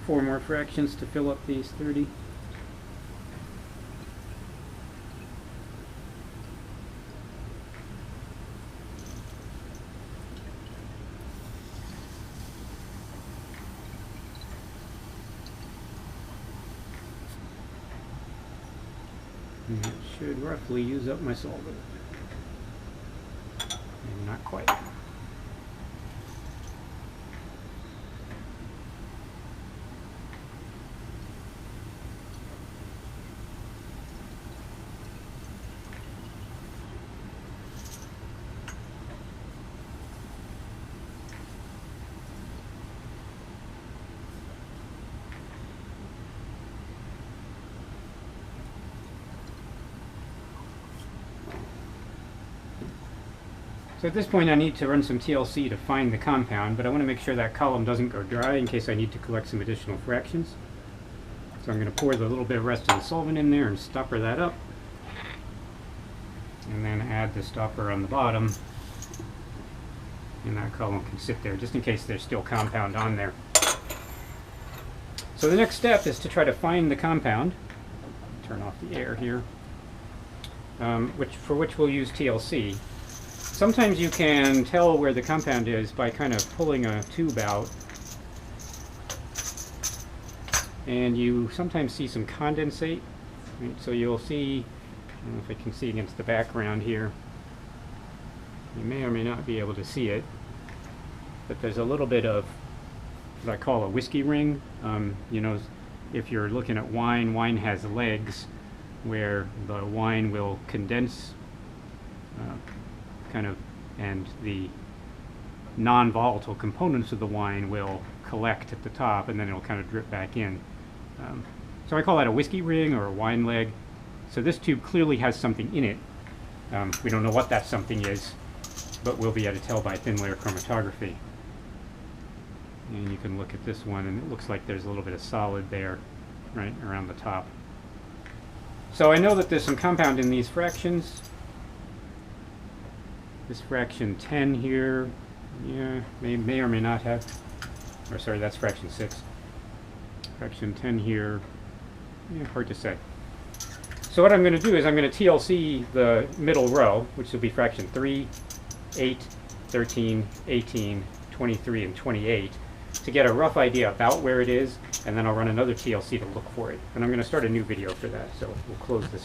Got 4 more fractions to fill up these 30. And that should roughly use up my solvent. Maybe not quite. So at this point I need to run some TLC to find the compound, but I want to make sure that column doesn't go dry in case I need to collect some additional fractions. So I'm going to pour the little bit of rest of the solvent in there and stopper that up. And then add the stopper on the bottom. And that column can sit there just in case there's still compound on there. So the next step is to try to find the compound. Turn off the air here. For which we'll use TLC. Sometimes you can tell where the compound is by kind of pulling a tube out. And you sometimes see some condensate. Right? So you'll see, I don't know if I can see against the background here. You may or may not be able to see it. But there's a little bit of what I call a whiskey ring. You know, if you're looking at wine, wine has legs where the wine will condense and the non-volatile components of the wine will collect at the top, and then it'll kind of drip back in. So I call that a whiskey ring or a wine leg. So this tube clearly has something in it. We don't know what that something is, but we'll be able to tell by thin layer chromatography. And you can look at this one, and it looks like there's a little bit of solid there, right around the top. So I know that there's some compound in these fractions. This fraction 10 here, yeah, may or may not have, or sorry, that's fraction 6. Fraction 10 here, yeah, hard to say. So what I'm going to do is I'm going to TLC the middle row, which will be fraction 3, 8, 13, 18, 23, and 28, to get a rough idea about where it is, and then I'll run another TLC to look for it. And I'm going to start a new video for that, so we'll close this